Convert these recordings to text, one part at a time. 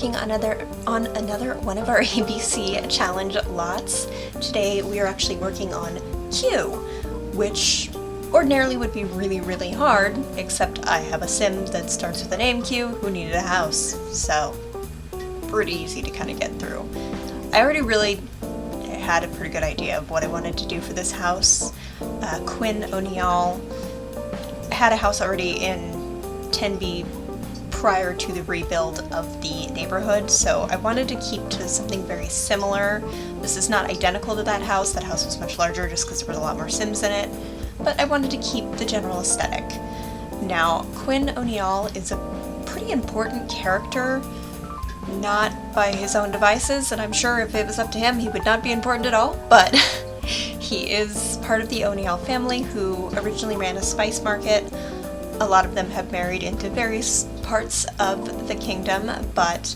working on another one of our ABC challenge lots. Today we are actually working on Q, which ordinarily would be really, really hard, except I have a sim that starts with the name Q who needed a house, so pretty easy to kind of get through. I already really had a pretty good idea of what I wanted to do for this house. Quinn O'Neill had a house already in 10B prior to the rebuild of the neighborhood, so I wanted to keep to something very similar. This is not identical to that house. That house was much larger just because there was a lot more Sims in it, but I wanted to keep the general aesthetic. Now, Quinn O'Neill is a pretty important character, not by his own devices, and I'm sure if it was up to him he would not be important at all, but he is part of the O'Neill family who originally ran a spice market. A lot of them have married into various parts of the kingdom, but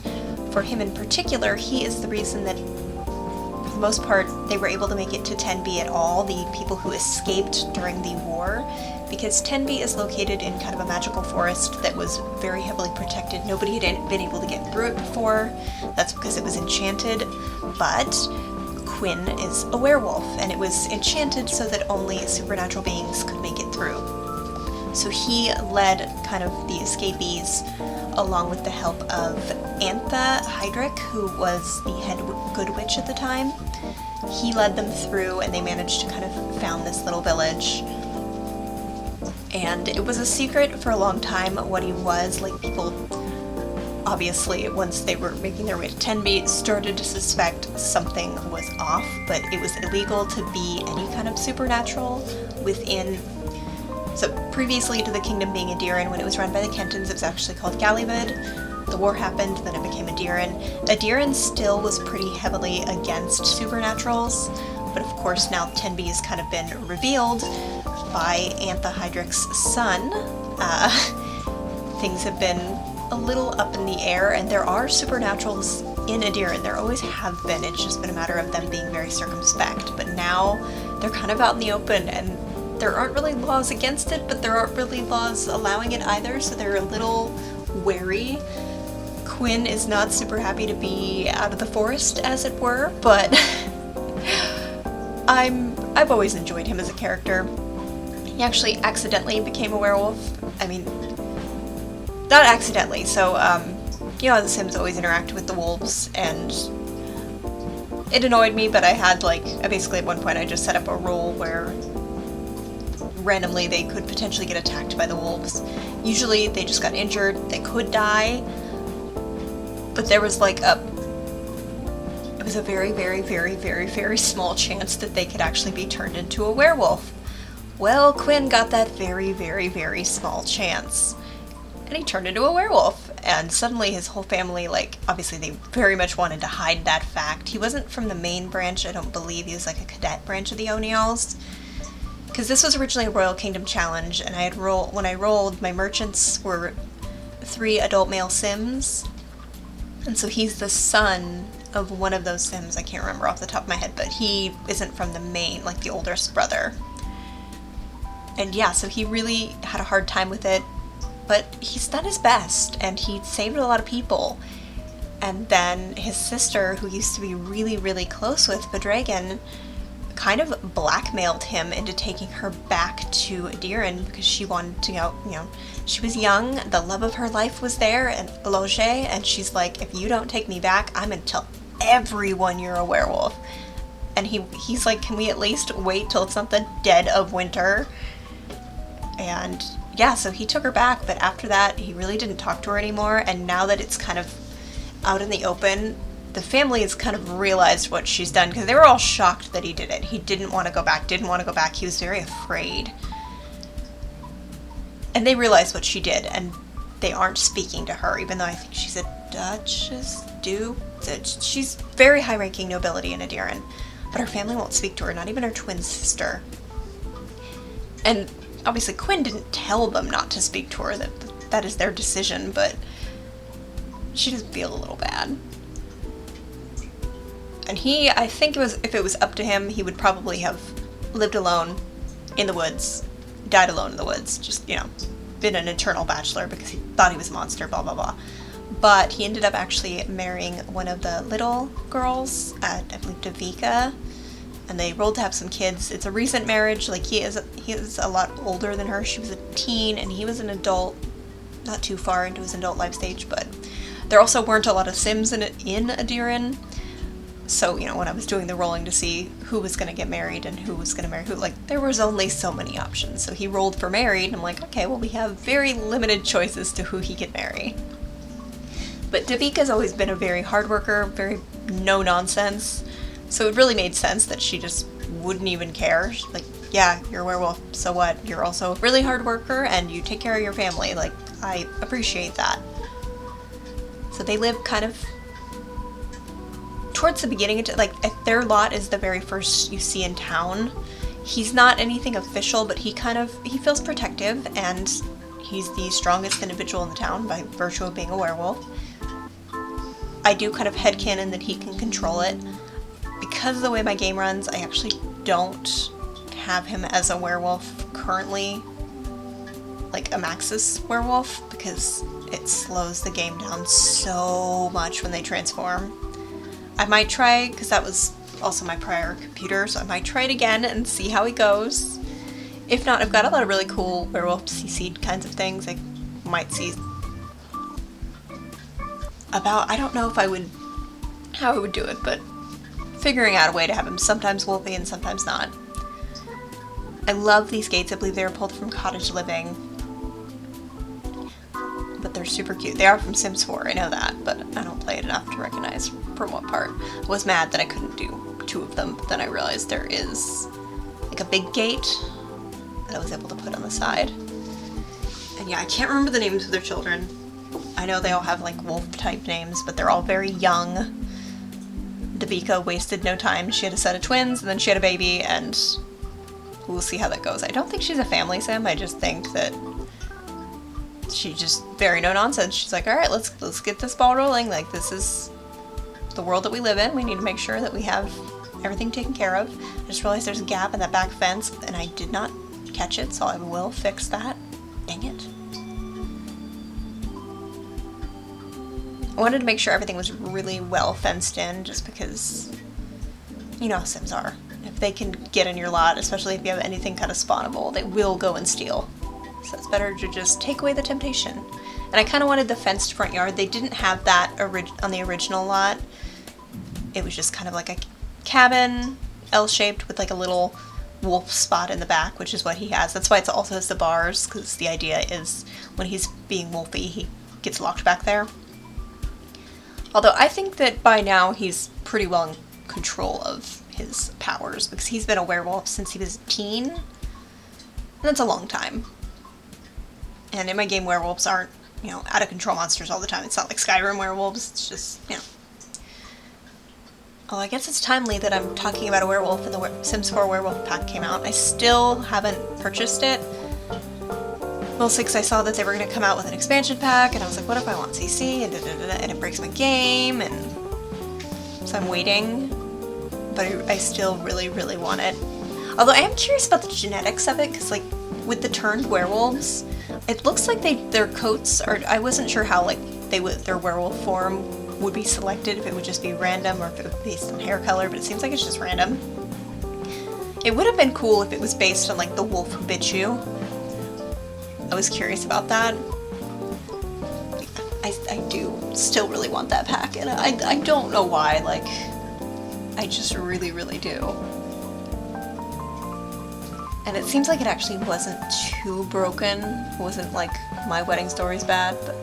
for him in particular, he is the reason that, for the most part, they were able to make it to 10B at all, the people who escaped during the war, because 10B is located in kind of a magical forest that was very heavily protected. Nobody had been able to get through it before. That's because it was enchanted, but Quinn is a werewolf, and it was enchanted so that only supernatural beings could make it through. So he led kind of the escapees along with the help of Antha Hydrick, who was the head good witch at the time. He led them through and they managed to kind of found this little village. And it was a secret for a long time what he was. Like, people, obviously, once they were making their way to 10B, started to suspect something was off, but it was illegal to be any kind of supernatural within. So previously to the kingdom being Adiran, when it was run by the Kentons, it was actually called Gallived. The war happened, then it became Adiran. Adiran still was pretty heavily against supernaturals, but of course now 10B has kind of been revealed by Antha Hydrick's son. Things have been a little up in the air, and there are supernaturals in Adiran. There always have been. It's just been a matter of them being very circumspect. But now they're kind of out in the open, and there aren't really laws against it, but there aren't really laws allowing it either, so they're a little wary. Quinn is not super happy to be out of the forest, as it were, but I've always enjoyed him as a character. He actually accidentally became a werewolf. I mean, not accidentally, so, you know, the Sims always interact with the wolves, and it annoyed me, but I basically at one point I just set up a rule where randomly they could potentially get attacked by the wolves. Usually they just got injured, they could die, but there was it was a very, very, very, very, very small chance that they could actually be turned into a werewolf. Well, Quinn got that very, very, very small chance, and he turned into a werewolf, and suddenly his whole family, obviously they very much wanted to hide that fact. He wasn't from the main branch, I don't believe. He was like a cadet branch of the O'Neills. Because this was originally a Royal Kingdom challenge, and when I rolled, my merchants were 3 adult male Sims, and so he's the son of one of those Sims. I can't remember off the top of my head, but he isn't from the main, the oldest brother. And yeah, so he really had a hard time with it, but he's done his best, and he saved a lot of people. And then his sister, who used to be really, really close with Bedragon, kind of blackmailed him into taking her back to Adiran because she wanted to go, she was young, the love of her life was there, and Loge, and she's like, if you don't take me back, I'm gonna tell everyone you're a werewolf. And he's like, can we at least wait till it's not the dead of winter? And yeah, so he took her back, but after that, he really didn't talk to her anymore, and now that it's kind of out in the open, the family has kind of realized what she's done, because they were all shocked that he did it. He didn't want to go back, he was very afraid. And they realized what she did, and they aren't speaking to her, even though I think she's a Duchess, Duke. She's very high-ranking nobility in Adiran, but her family won't speak to her, not even her twin sister. And obviously Quinn didn't tell them not to speak to her, that is their decision, but she does feel a little bad. And I think if it was up to him, he would probably have lived alone in the woods, died alone in the woods, just, been an eternal bachelor because he thought he was a monster, blah, blah, blah. but he ended up actually marrying one of the little girls, I believe Davika, and they rolled to have some kids. It's a recent marriage. Like, he is a lot older than her. She was a teen and he was an adult, not too far into his adult life stage, but there also weren't a lot of Sims in Adiran. So, you know, when I was doing the rolling to see who was going to get married and who was going to marry who, like, there was only so many options. So he rolled for married, and I'm like, okay, well, we have very limited choices to who he could marry. But Davika's always been a very hard worker, very no-nonsense, so it really made sense that she just wouldn't even care. She's like, yeah, you're a werewolf, so what? You're also a really hard worker, and you take care of your family. Like, I appreciate that. So they live kind of towards the beginning, like, their lot is the very first you see in town. He's not anything official, but he feels protective, and he's the strongest individual in the town by virtue of being a werewolf. I do kind of headcanon that he can control it. Because of the way my game runs, I actually don't have him as a werewolf currently, like a Maxis werewolf, because it slows the game down so much when they transform. I might try, because that was also my prior computer, so I might try it again and see how it goes. If not, I've got a lot of really cool werewolf CC'd kinds of things I might see about. I don't know if how I would do it, but figuring out a way to have him sometimes wolfy and sometimes not. I love these gates. I believe they were pulled from Cottage Living. But they're super cute. They are from Sims 4, I know that, but I don't play it enough to recognize from what part. I was mad that I couldn't do 2 of them, but then I realized there is like a big gate that I was able to put on the side. And yeah, I can't remember the names of their children. I know they all have like wolf-type names, but they're all very young. Davika wasted no time. She had a set of twins, and then she had a baby, and we'll see how that goes. I don't think she's a family sim. I just think that she's just very no-nonsense. She's like, all right, let's get this ball rolling. Like, this is the world that we live in. We need to make sure that we have everything taken care of. I just realized there's a gap in that back fence, and I did not catch it, so I will fix that. Dang it. I wanted to make sure everything was really well fenced in, just because, you know how Sims are. If they can get in your lot, especially if you have anything kind of spawnable, they will go and steal. So it's better to just take away the temptation. And I kind of wanted the fenced front yard. They didn't have that on the original lot. It was just kind of like a cabin, L-shaped, with like a little wolf spot in the back, which is what he has. That's why it also has the bars, because the idea is when he's being wolfy, he gets locked back there. Although I think that by now he's pretty well in control of his powers, because he's been a werewolf since he was a teen. And that's a long time. And in my game, werewolves aren't, you know, out of control monsters all the time. It's not like Skyrim werewolves. It's just, you know. Oh, I guess it's timely that I'm talking about a werewolf, and the Sims 4 werewolf pack came out. I still haven't purchased it. Mostly because I saw that they were going to come out with an expansion pack, and I was like, what if I want CC, and it breaks my game, and so I'm waiting. But I still really, really want it. Although I am curious about the genetics of it, because, like, with the turned werewolves, it looks like their coats are, I wasn't sure how, like, their werewolf form would be selected, if it would just be random or if it would be based on hair color, but it seems like it's just random. It would have been cool if it was based on, like, the wolf who bit you. I was curious about that. I do still really want that pack, and I don't know why, like, I just really, really do. And it seems like it actually wasn't too broken. It wasn't like My Wedding Story's bad, but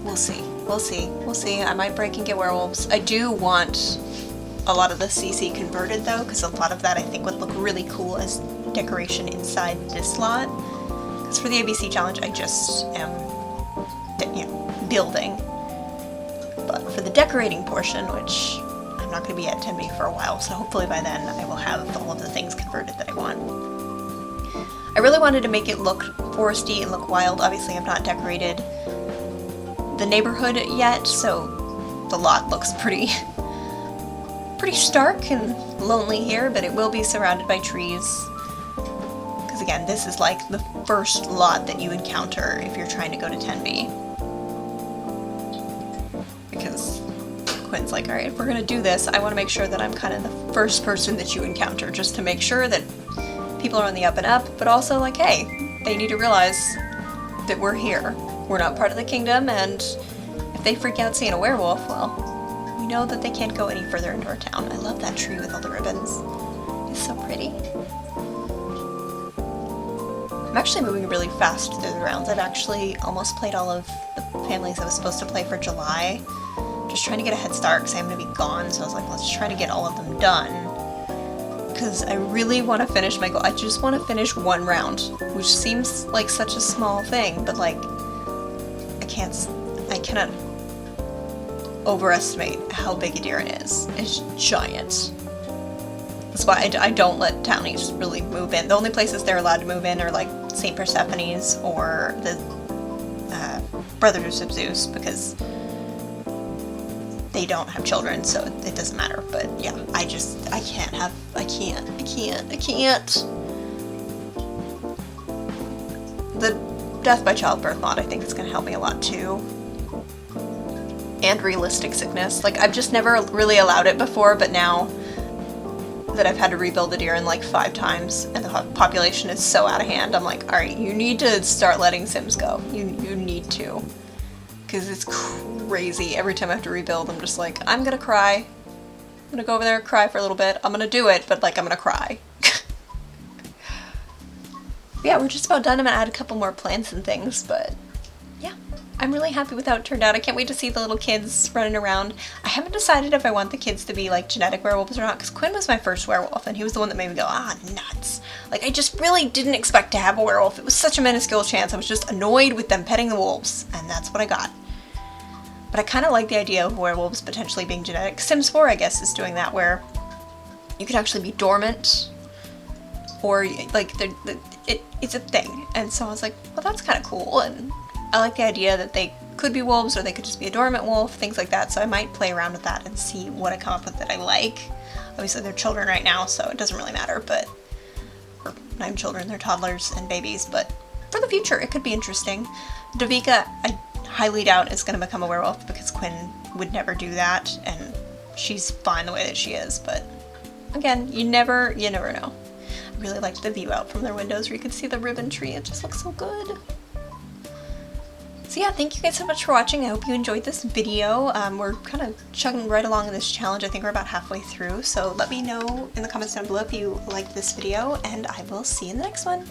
we'll see. We'll see. We'll see. I might break and get werewolves. I do want a lot of the CC converted, though, because a lot of that I think would look really cool as decoration inside this lot. Because for the ABC challenge, I just am, you know, building. But for the decorating portion, which I'm not going to be at 10B for a while, so hopefully by then I will have all of the things converted that I want. I really wanted to make it look foresty and look wild. Obviously, I've not decorated the neighborhood yet, so the lot looks pretty stark and lonely here, but it will be surrounded by trees. Because because again, this is like the first lot that you encounter if you're trying to go to 10B. Because Quinn's like, alright, if we're gonna do this, I want to make sure that I'm kind of the first person that you encounter, just to make sure that people are on the up and up, but also like, hey, they need to realize that we're here. We're not part of the kingdom, and if they freak out seeing a werewolf, well, we know that they can't go any further into our town. I love that tree with all the ribbons. It's so pretty. I'm actually moving really fast through the rounds. I've actually almost played all of the families I was supposed to play for July. Just trying to get a head start because I'm going to be gone, so I was like, let's try to get all of them done. Because I really want to finish my goal. I just want to finish one round, which seems like such a small thing, but like, I cannot overestimate how big a deer it is. It's giant. That's why I don't let townies really move in. The only places they're allowed to move in are like St. Persephone's or the Brothers of Zeus, because they don't have children, so it doesn't matter. But yeah, I can't. The death by childbirth mod, I think, is going to help me a lot too. And realistic sickness. Like, I've just never really allowed it before, but now that I've had to rebuild the deer in like 5 times and the population is so out of hand, I'm like, alright, you need to start letting Sims go. You need to. Because it's crazy. Every time I have to rebuild, I'm just like, I'm gonna cry. I'm gonna go over there and cry for a little bit. I'm gonna do it, but like, I'm gonna cry. Yeah, we're just about done. I'm gonna add a couple more plants and things, but yeah. I'm really happy with how it turned out. I can't wait to see the little kids running around. I haven't decided if I want the kids to be like genetic werewolves or not, because Quinn was my first werewolf, and he was the one that made me go, ah, nuts. Like, I just really didn't expect to have a werewolf. It was such a minuscule chance. I was just annoyed with them petting the wolves, and that's what I got. But I kind of like the idea of werewolves potentially being genetic. Sims 4, I guess, is doing that, where you can actually be dormant, or like, it's a thing. And so I was like, well, that's kind of cool, and I like the idea that they could be wolves or they could just be a dormant wolf, things like that, so I might play around with that and see what I come up with that I like. Obviously they're children right now, so it doesn't really matter, but, or not even children, they're toddlers and babies, but for the future it could be interesting. Davika, I highly doubt is going to become a werewolf because Quinn would never do that, and she's fine the way that she is, but again, you never know. I really like the view out from their windows where you can see the ribbon tree, it just looks so good. So yeah, thank you guys so much for watching. I hope you enjoyed this video. We're kind of chugging right along in this challenge. I think we're about halfway through. So let me know in the comments down below if you liked this video, and I will see you in the next one.